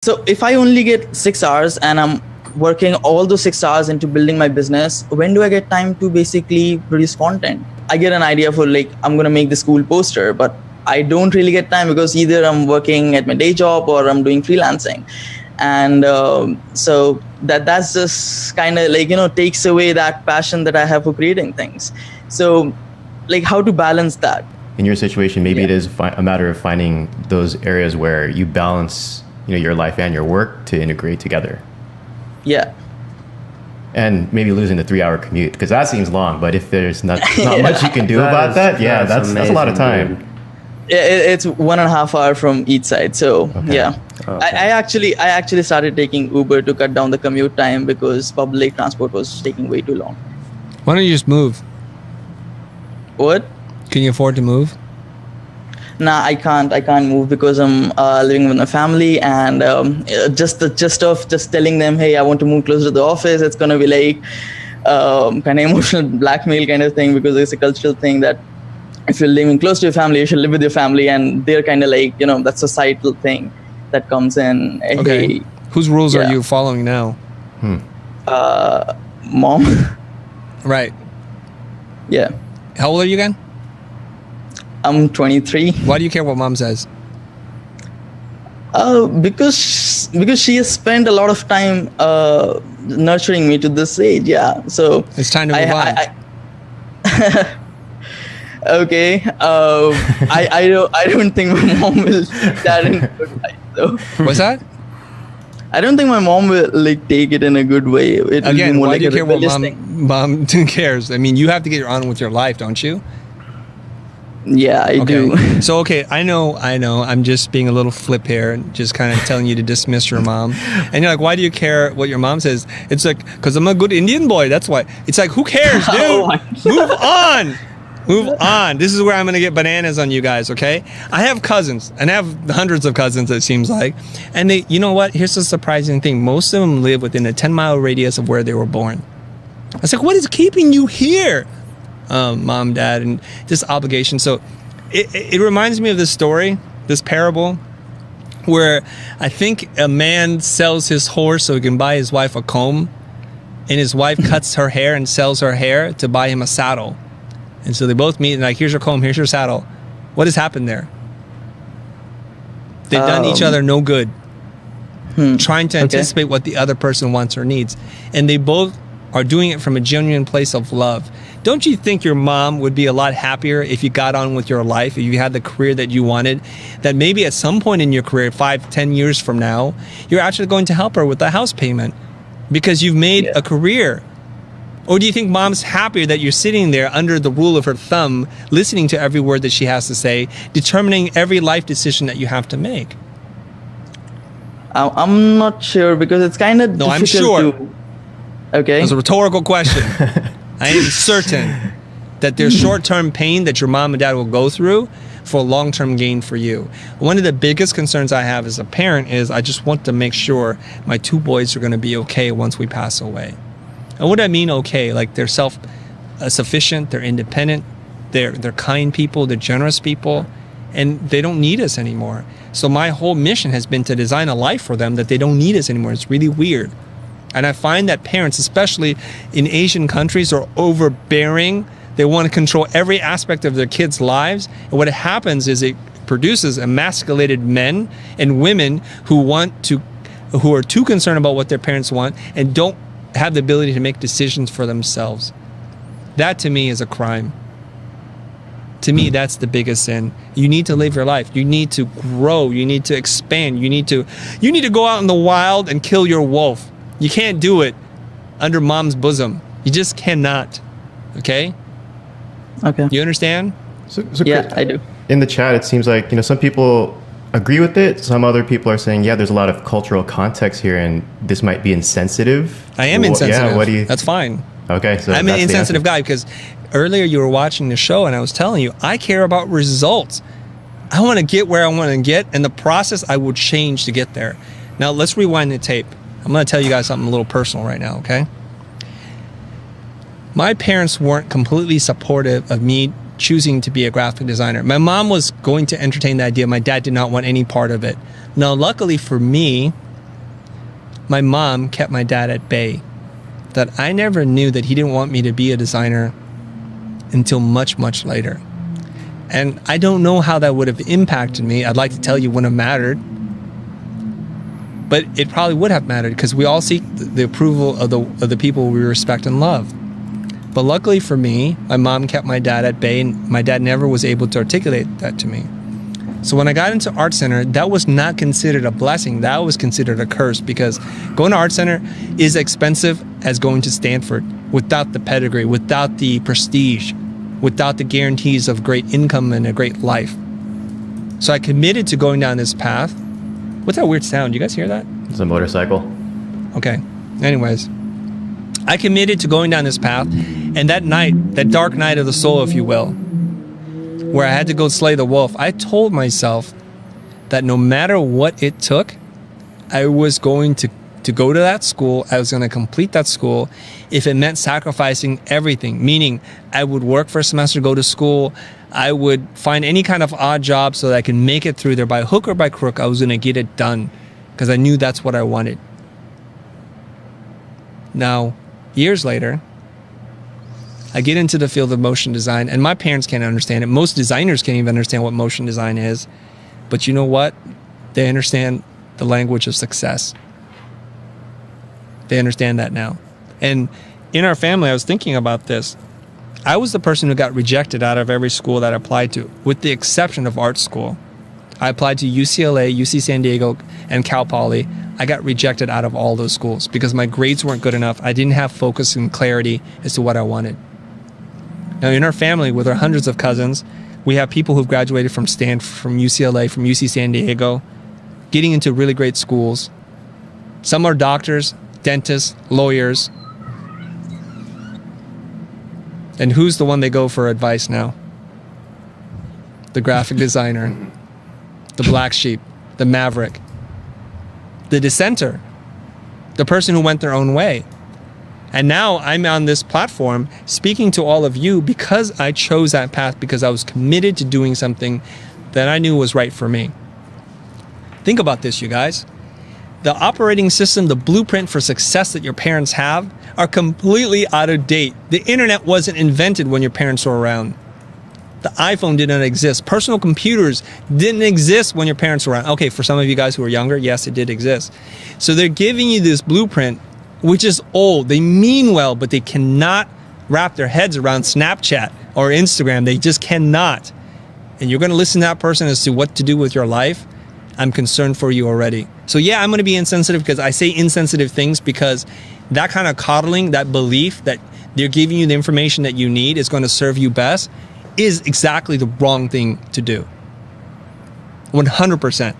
So if I only get 6 hours and I'm working all those 6 hours into building my business, when do I get time to basically produce content? I get an idea for like, I'm going to make this cool poster, but I don't really get time because either I'm working at my day job or I'm doing freelancing. And so that's just kind of like, takes away that passion that I have for creating things. So like how to balance that? In your situation, maybe it is a matter of finding those areas where you balance your life and your work to integrate together. Yeah. And maybe losing the 3-hour commute, because that seems long, but if there's not much you can do about that, that's a lot of time. Dude. Yeah, it's 1.5 hours from each side. So yeah. Okay. I actually started taking Uber to cut down the commute time because public transport was taking way too long. Why don't you just move? What? Can you afford to move? Nah, I can't move because I'm living with my family, and just the gist of just telling them, hey, I want to move closer to the office, it's gonna be like kind of emotional blackmail kind of thing, because it's a cultural thing that if you're living close to your family, you should live with your family, and they're kind of like, that societal thing that comes in. Okay. Hey, whose rules are you following now? Mom. Right. Yeah. How old are you again? I'm 23. Why do you care what mom says? Because she has spent a lot of time nurturing me to this age. Yeah, so it's time to move on. Okay. I don't think my mom will that in a good light though. What's that? I don't think my mom will like take it in a good way. It Again, more why like do you care what mom cares? I mean, you have to get on with your life, don't you? Yeah, I do. So, okay, I know. I'm just being a little flip here and just kind of telling you to dismiss your mom. And you're like, why do you care what your mom says? It's like, because I'm a good Indian boy. That's why. It's like, who cares, dude? Move on. Move on. This is where I'm going to get bananas on you guys, okay? I have cousins, and I have hundreds of cousins, it seems like. And they, you know what? Here's the surprising thing. Most of them live within a 10-mile radius of where they were born. I was like, what is keeping you here? Mom, dad, and this obligation. So it reminds me of this story, this parable, where I think a man sells his horse so he can buy his wife a comb, and his wife cuts her hair and sells her hair to buy him a saddle. And so they both meet and like, here's your comb, here's your saddle. What has happened there? They've done each other no good. Trying to anticipate what the other person wants or needs. And they both are doing it from a genuine place of love. Don't you think your mom would be a lot happier if you got on with your life, if you had the career that you wanted, that maybe at some point in your career, 5-10 years from now, you're actually going to help her with the house payment because you've made a career? Or do you think mom's happier that you're sitting there under the rule of her thumb, listening to every word that she has to say, determining every life decision that you have to make? I'm not sure because it's kind of difficult. I'm sure. Okay. It's a rhetorical question. I am certain that there's short-term pain that your mom and dad will go through for long-term gain for you. One of the biggest concerns I have as a parent is I just want to make sure my 2 boys are going to be okay once we pass away. And what I mean okay, like they're self-sufficient, they're independent, they're kind people, they're generous people, and they don't need us anymore. So my whole mission has been to design a life for them that they don't need us anymore. It's really weird. And I find that parents, especially in Asian countries, are overbearing. They want to control every aspect of their kids' lives. And what happens is it produces emasculated men and women who are too concerned about what their parents want and don't have the ability to make decisions for themselves. That to me is a crime. To me, that's the biggest sin. You need to live your life. You need to grow. You need to expand. You need to go out in the wild and kill your wolf. You can't do it under mom's bosom. You just cannot. Okay? Okay. You understand? So yeah, Chris, I do. In the chat, it seems like some people agree with it. Some other people are saying, yeah, there's a lot of cultural context here, and this might be insensitive. I am insensitive. Yeah, what do you? That's fine. Okay, so I'm an insensitive guy because earlier you were watching the show and I was telling you, I care about results. I want to get where I want to get, and the process I will change to get there. Now, let's rewind the tape. I'm going to tell you guys something a little personal right now, okay? My parents weren't completely supportive of me choosing to be a graphic designer. My mom was going to entertain the idea. My dad did not want any part of it. Now, luckily for me, my mom kept my dad at bay. That I never knew that he didn't want me to be a designer until much, much later. And I don't know how that would have impacted me. I'd like to tell you when it mattered. But it probably would have mattered because we all seek the approval of the people we respect and love. But luckily for me, my mom kept my dad at bay, and my dad never was able to articulate that to me. So when I got into Art Center, that was not considered a blessing. That was considered a curse, because going to Art Center is expensive as going to Stanford without the pedigree, without the prestige, without the guarantees of great income and a great life. So I committed to going down this path. What's that weird sound? You guys hear that? It's a motorcycle. Okay. Anyways, I committed to going down this path, and that night, that dark night of the soul, if you will, where I had to go slay the wolf, I told myself that no matter what it took, I was going to go to that school. I was going to complete that school if it meant sacrificing everything, meaning I would work for a semester, go to school. I would find any kind of odd job so that I can make it through there by hook or by crook. I was going to get it done because I knew that's what I wanted. Now, years later, I get into the field of motion design, and my parents can't understand it. Most designers can't even understand what motion design is. But you know what? They understand the language of success. They understand that now. And in our family, I was thinking about this. I was the person who got rejected out of every school that I applied to, with the exception of art school. I applied to UCLA, UC San Diego, and Cal Poly. I got rejected out of all those schools because my grades weren't good enough. I didn't have focus and clarity as to what I wanted. Now, in our family, with our hundreds of cousins, we have people who've graduated from Stanford, from UCLA, from UC San Diego, getting into really great schools. Some are doctors, dentists, lawyers. And who's the one they go for advice now? The graphic designer, the black sheep, the maverick, the dissenter, the person who went their own way. And now I'm on this platform speaking to all of you because I chose that path, because I was committed to doing something that I knew was right for me. Think about this, you guys. The operating system, the blueprint for success that your parents have are completely out of date. The internet wasn't invented when your parents were around. The iPhone did not exist. Personal computers didn't exist when your parents were around. Okay, for some of you guys who are younger, yes, it did exist. So they're giving you this blueprint, which is old. They mean well, but they cannot wrap their heads around Snapchat or Instagram. They just cannot. And you're going to listen to that person as to what to do with your life. I'm concerned for you already. So yeah, I'm going to be insensitive, because I say insensitive things because that kind of coddling, that belief that they're giving you the information that you need is going to serve you best, is exactly the wrong thing to do. 100%.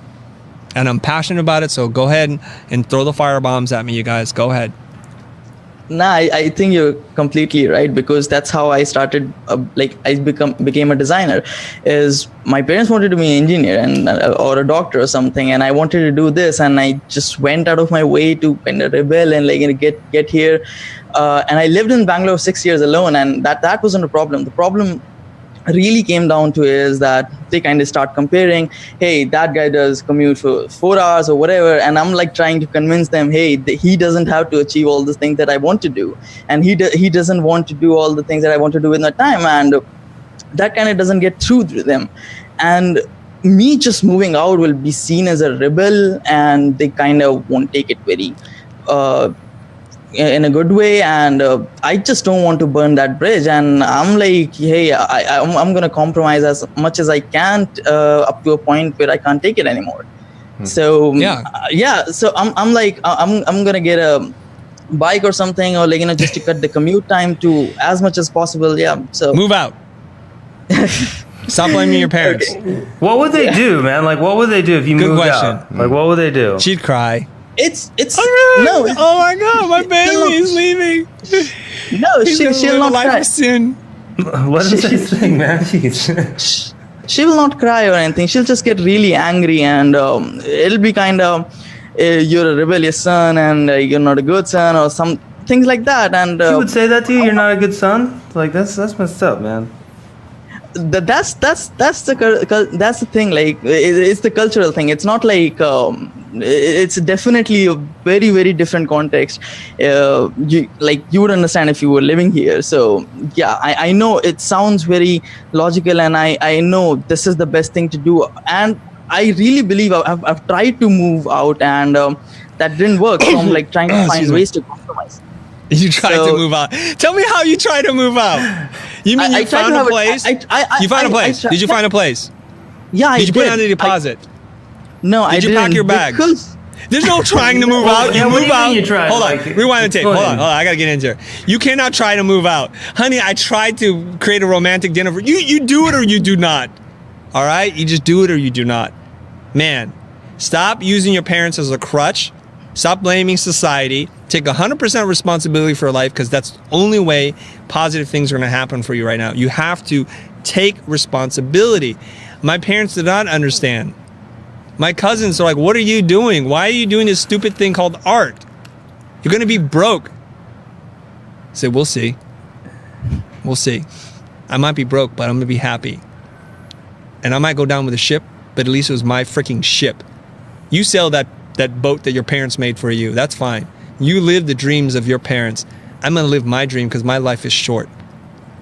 And I'm passionate about it, so go ahead and throw the firebombs at me, you guys. Go ahead. Nah, I think you're completely right, because that's how I started. I became a designer. Is my parents wanted to be an engineer and or a doctor or something, and I wanted to do this, and I just went out of my way to kind of rebel and get here. And I lived in Bangalore 6 years alone, and that wasn't a problem. The problem really came down to is that they kind of start comparing, hey, that guy does commute for 4 hours or whatever, and I'm like trying to convince them, hey, he doesn't have to achieve all the things that I want to do, and he doesn't want to do all the things that I want to do with my time, and that kind of doesn't get through to them. And me just moving out will be seen as a rebel, and they kind of won't take it very in a good way, and I just don't want to burn that bridge. And I'm like, hey, I'm going to compromise as much as I can up to a point where I can't take it anymore. So so I'm like, I'm going to get a bike or something, or just to cut the commute time to as much as possible. So move out. Stop blaming your parents. Okay. What would they do, man? Like, what would they do if you moved out? Like, what would they do? She'd cry. It's no. Oh my God, my baby is leaving. No, she'll not cry. What is this thing, man? Jeez. She will not cry or anything. She'll just get really angry, and it'll be kind of you're a rebellious son, and you're not a good son, or some things like that. And she would say that to you. You're not a good son. Like that's messed up, man. That's the thing. Like it's the cultural thing. It's not like it's definitely a very, very different context. You would understand if you were living here. So yeah, I know it sounds very logical, and I know this is the best thing to do. And I really believe I've tried to move out, and that didn't work. So I'm like trying to find ways to compromise. You tried to move out. Tell me how you tried to move out. You mean you found a place? You found a place. Did you find a place? Yeah, Did you put down a deposit? No, I didn't. Did you pack your bags? Because there's no trying to move out. You move out. You tried? Hold on. Rewind the tape. Hold on. I got to get into it. You cannot try to move out. Honey, I tried to create a romantic dinner for you. You do it or you do not. All right? You just do it or you do not. Man, stop using your parents as a crutch. Stop blaming society. Take 100% responsibility for your life, because that's the only way positive things are going to happen for you right now. You have to take responsibility. My parents did not understand. My cousins are like, what are you doing? Why are you doing this stupid thing called art? You're going to be broke. I said, we'll see. We'll see. I might be broke, but I'm going to be happy. And I might go down with a ship, but at least it was my freaking ship. You sail that boat that your parents made for you. That's fine. You live the dreams of your parents. I'm going to live my dream, because my life is short.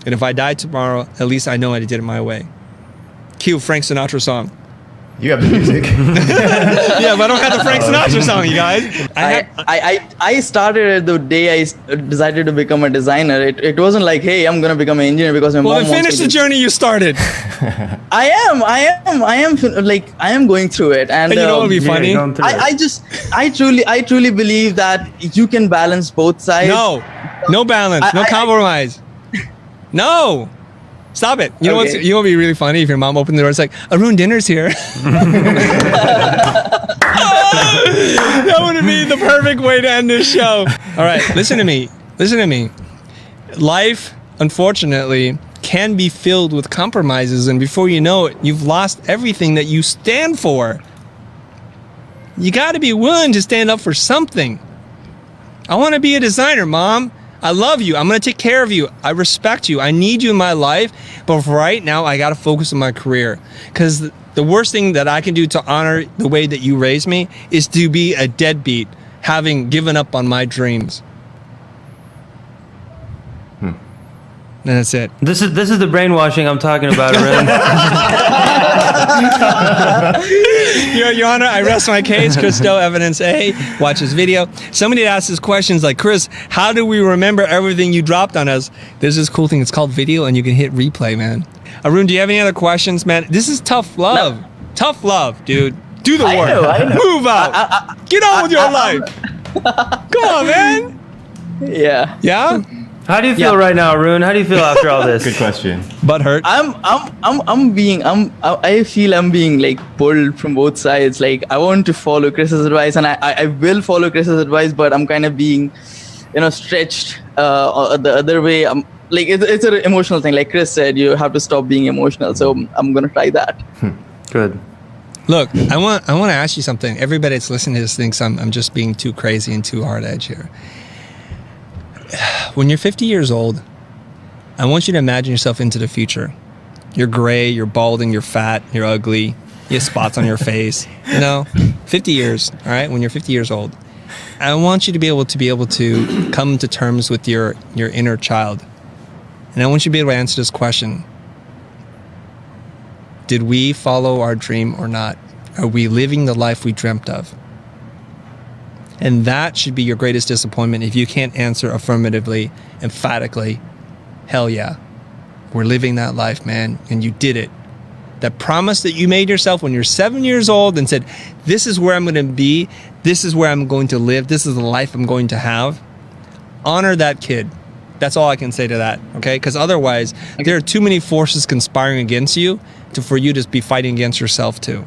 And if I die tomorrow, at least I know I did it my way. Cue Frank Sinatra song. You have the music. Yeah, but I don't have the Frank Sinatra song, you guys. I started it the day I decided to become a designer. It wasn't like, hey, I'm going to become an engineer because my mom wants me to. Well, then finish the journey you started. I am going through it. And you know what would be funny? I truly believe that you can balance both sides. No balance, no compromise. No. Stop it. You know what would be really funny if your mom opened the door, it's like, Arun, dinner's here. That would be the perfect way to end this show. All right, listen to me. Life, unfortunately, can be filled with compromises, and before you know it, you've lost everything that you stand for. You got to be willing to stand up for something. I want to be a designer, Mom. I love you. I'm going to take care of you. I respect you. I need you in my life. But for right now, I got to focus on my career. Because the worst thing that I can do to honor the way that you raised me is to be a deadbeat, having given up on my dreams. And that's it. This is the brainwashing I'm talking about, Arun. Your Honor, I rest my case. Chris Stowe, evidence A. Watch this video. Somebody asked us questions like, Chris, how do we remember everything you dropped on us? There's this cool thing. It's called video, and you can hit replay, man. Arun, do you have any other questions, man? This is tough love. No. Tough love, dude. Do the work. I know. Move out. Get on with your life. Come on, man. Yeah. Yeah? How do you feel right now, Arun? How do you feel after all this? Good question. Butt hurt. I feel I'm being like pulled from both sides. Like I want to follow Chris's advice, and I will follow Chris's advice, but I'm kind of being, stretched the other way. It's an emotional thing. Like Chris said, you have to stop being emotional. So I'm gonna try that. Good. Look, I want to ask you something. Everybody that's listening to this thinks I'm just being too crazy and too hard edge here. When you're 50 years old, I want you to imagine yourself into the future. You're gray, you're balding, you're fat, you're ugly, you have spots on your face. 50 years, all right? When you're 50 years old, I want you to be able to come to terms with your inner child. And I want you to be able to answer this question. Did we follow our dream or not? Are we living the life we dreamt of? And that should be your greatest disappointment if you can't answer affirmatively, emphatically, hell yeah. We're living that life, man, and you did it. That promise that you made yourself when you're 7 years old and said, this is where I'm going to be, this is where I'm going to live, this is the life I'm going to have. Honor that kid. That's all I can say to that, okay? Because otherwise, there are too many forces conspiring against you for you to be fighting against yourself too.